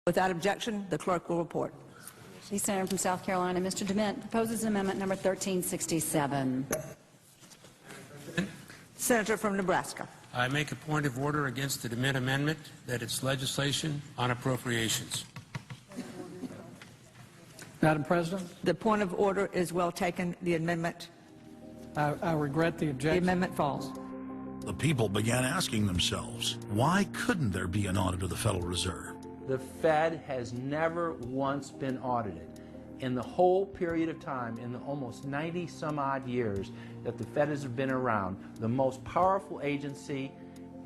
Without objection, the clerk will report. The Senator from South Carolina, Mr. DeMint, proposes amendment number 1367. Senator from Nebraska. I make a point of order against the DeMint amendment that it's legislation on appropriations. Madam President, The point of order is well taken. The amendment, I regret the the objection. amendment falls. The people began asking themselves, why couldn't there be an audit of the Federal Reserve? The Fed has never once been audited. In the whole period of time, in the almost 90 some odd years that the Fed has been around, the most powerful agency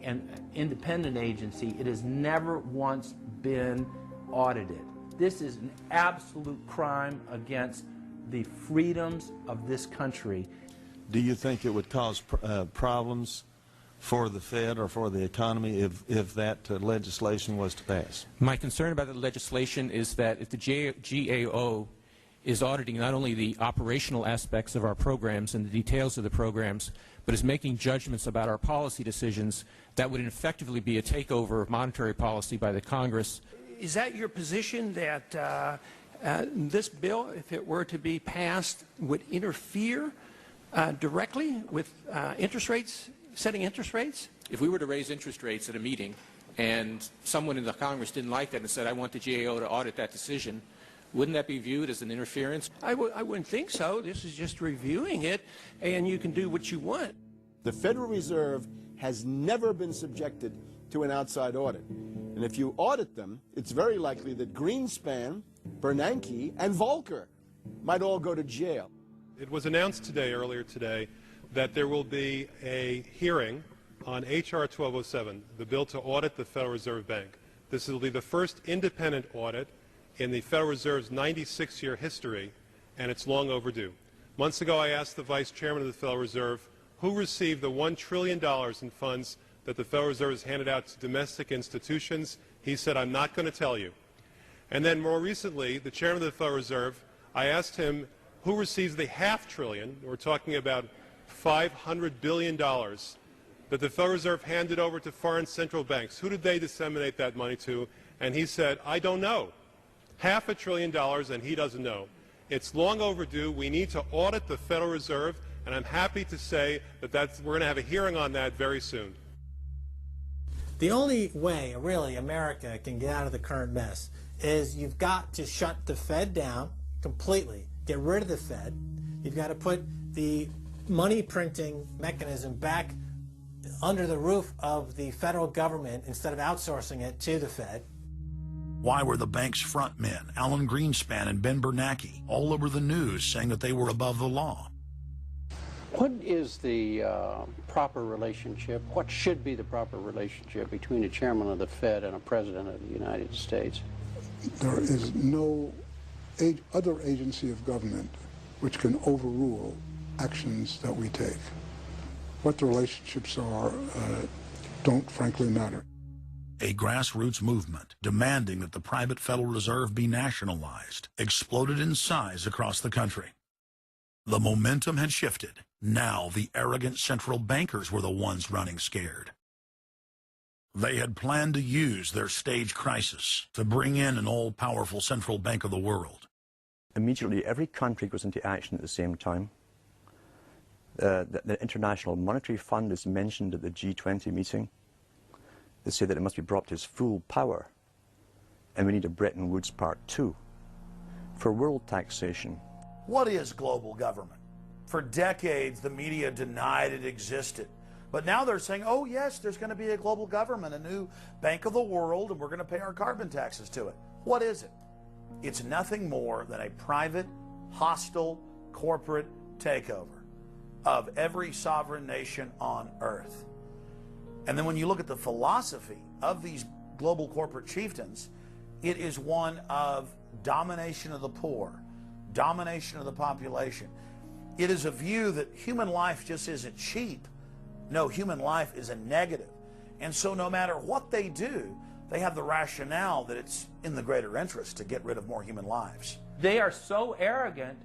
and independent agency, it has never once been audited. This is an absolute crime against the freedoms of this country. Do you think it would cause problems for the Fed or for the economy if that legislation was to pass? My concern about the legislation is that if the GAO is auditing not only the operational aspects of our programs and the details of the programs, but is making judgments about our policy decisions, that would effectively be a takeover of monetary policy by the Congress. Is that your position, that this bill, if it were to be passed, would interfere directly with interest rates, setting interest rates? If we were to raise interest rates at a meeting and someone in the Congress didn't like that and said, I want the GAO to audit that decision, wouldn't that be viewed as an interference? I wouldn't think so. This is just reviewing it, and you can do what you want. The Federal Reserve has never been subjected to an outside audit. And if you audit them, it's very likely that Greenspan, Bernanke, and Volcker might all go to jail. It was announced earlier today, that there will be a hearing on H.R. 1207, the bill to audit the Federal Reserve Bank. This will be the first independent audit in the Federal Reserve's 96-year history, and it's long overdue. Months ago, I asked the Vice Chairman of the Federal Reserve who received the $1 trillion in funds that the Federal Reserve has handed out to domestic institutions. He said, I'm not going to tell you. And then more recently, the Chairman of the Federal Reserve, I asked him who receives the $500 billion, we're talking about $500 billion, that the Federal Reserve handed over to foreign central banks. Who did they disseminate that money to? And he said, I don't know. $500 billion, and he doesn't know. It's long overdue. We need to audit the Federal Reserve, and I'm happy to say that we're going to have a hearing on that very soon. The only way, really, America can get out of the current mess is you've got to shut the Fed down completely, get rid of the Fed. You've got to put the money printing mechanism back under the roof of the federal government instead of outsourcing it to the Fed. Why were the bank's front men, Alan Greenspan and Ben Bernanke, all over the news saying that they were above the law? What is the proper relationship, what should be the proper relationship between a chairman of the Fed and a president of the United States? There is no other agency of government which can overrule actions that we take. What the relationships are don't frankly matter. A grassroots movement demanding that the private Federal Reserve be nationalized exploded in size across the country. The momentum had shifted. Now the arrogant central bankers were the ones running scared. They had planned to use their stage crisis to bring in an all-powerful central bank of the world. Immediately, every country goes into action at the same time. The International Monetary Fund is mentioned at the G20 meeting. They say that it must be brought to its full power, and we need a Bretton Woods Part 2 for world taxation. What is global government? For decades, the media denied it existed. But now they're saying, oh yes, there's going to be a global government, a new bank of the world, and we're going to pay our carbon taxes to it. What is it? It's nothing more than a private, hostile, corporate takeover of every sovereign nation on earth. And then when you look at the philosophy of these global corporate chieftains, it is one of domination of the poor, domination of the population. It is a view that human life just isn't cheap. No, human life is a negative. And so no matter what they do, they have the rationale that it's in the greater interest to get rid of more human lives. They are so arrogant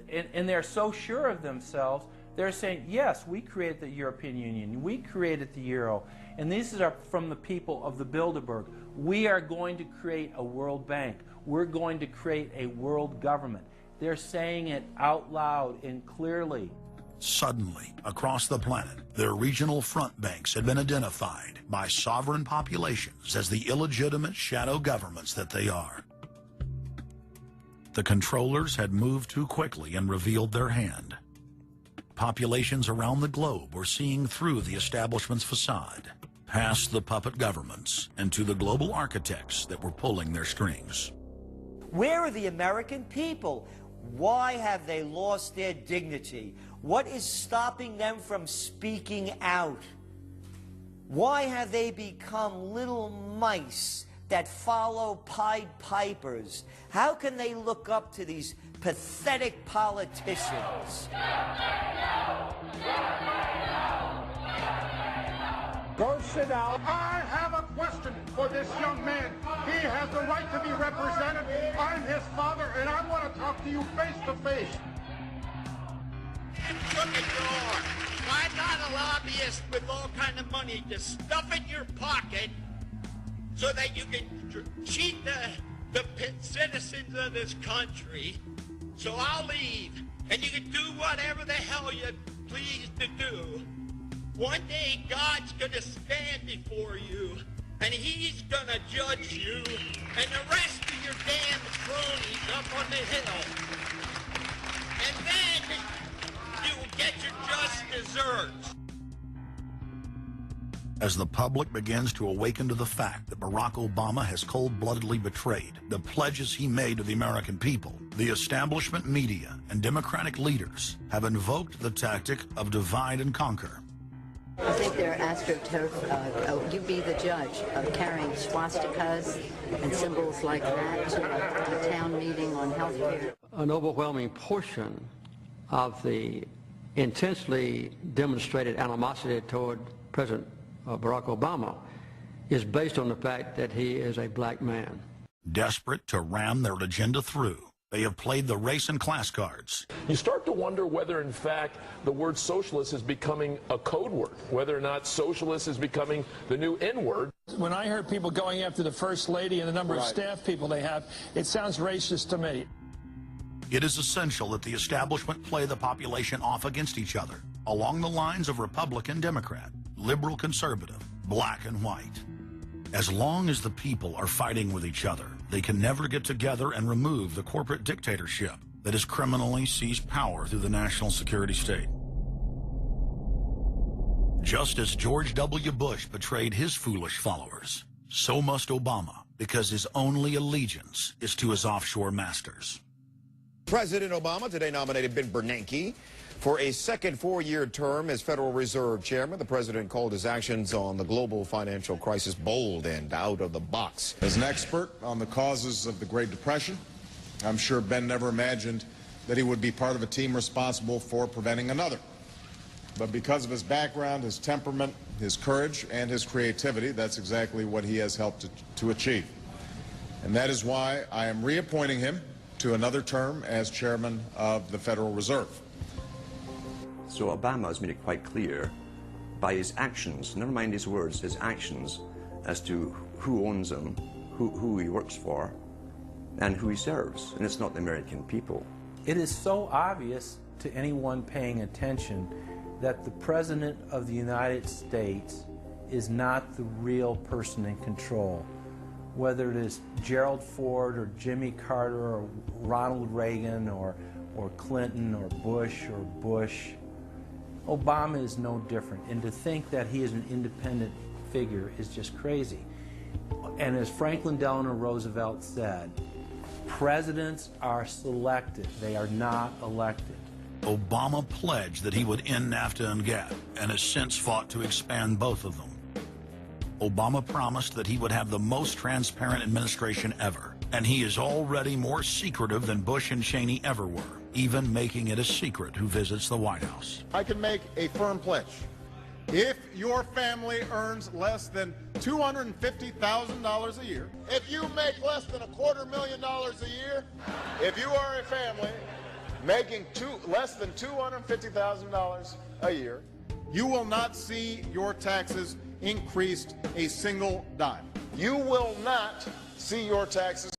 and they're so sure of themselves They're saying, yes, we created the European Union, we created the Euro, and these are from the people of the Bilderberg. We are going to create a world bank. We're going to create a world government. They're saying it out loud and clearly. Suddenly, across the planet, their regional front banks had been identified by sovereign populations as the illegitimate shadow governments that they are. The controllers had moved too quickly and revealed their hand. Populations around the globe were seeing through the establishment's facade, past the puppet governments, and to the global architects that were pulling their strings. Where are the American people? Why have they lost their dignity? What is stopping them from speaking out? Why have they become little mice that follow Pied Pipers? How can they look up to these pathetic politicians? Go sit down. I have a question for this young man. He has the right to be represented. I'm his father, and I want to talk to you face to face. Look at your. Why not a lobbyist with all kind of money to stuff in your pocket so that you can cheat the citizens of this country? So I'll leave, and you can do whatever the hell you please to do. One day God's going to stand before you, and he's going to judge you and the rest of your damn cronies up on the hill. And then you will get your just desserts. As the public begins to awaken to the fact that Barack Obama has cold-bloodedly betrayed the pledges he made to the American people, the establishment media and Democratic leaders have invoked the tactic of divide and conquer. I think they're astroturf. You be the judge of carrying swastikas and symbols like that to a town meeting on health care. An overwhelming portion of the intensely demonstrated animosity toward President Barack Obama is based on the fact that he is a black man. Desperate to ram their agenda through, they have played the race and class cards. You start to wonder whether, in fact, the word socialist is becoming a code word, whether or not socialist is becoming the new N-word. When I heard people going after the First Lady and the number of staff people they have, it sounds racist to me. It is essential that the establishment play the population off against each other, along the lines of Republican, Democrat, liberal, conservative, black and white. As long as the people are fighting with each other, they can never get together and remove the corporate dictatorship that has criminally seized power through the national security state. Just as George W. Bush betrayed his foolish followers, so must Obama, because his only allegiance is to his offshore masters. President Obama today nominated Ben Bernanke for a second four-year term as Federal Reserve Chairman. The president called his actions on the global financial crisis bold and out of the box. As an expert on the causes of the Great Depression, I'm sure Ben never imagined that he would be part of a team responsible for preventing another. But because of his background, his temperament, his courage, and his creativity, that's exactly what he has helped to achieve. And that is why I am reappointing him to another term as chairman of the Federal Reserve. So Obama has made it quite clear by his actions, never mind his words, his actions, as to who owns him, who he works for, and who he serves. And it's not the American people. It is so obvious to anyone paying attention that the President of the United States is not the real person in control. Whether it is Gerald Ford or Jimmy Carter or Ronald Reagan or Clinton or Bush or Bush, Obama is no different. And to think that he is an independent figure is just crazy. And as Franklin Delano Roosevelt said, presidents are selected. They are not elected. Obama pledged that he would end NAFTA and GATT, and has since fought to expand both of them. Obama promised that he would have the most transparent administration ever, and he is already more secretive than Bush and Cheney ever were, even making it a secret who visits the White House. I can make a firm pledge. If your family earns less than $250,000 a year, If you make less than $250,000 a year, if you are a family making less than $250,000 a year, you will not see your taxes increased a single dime. You will not see your taxes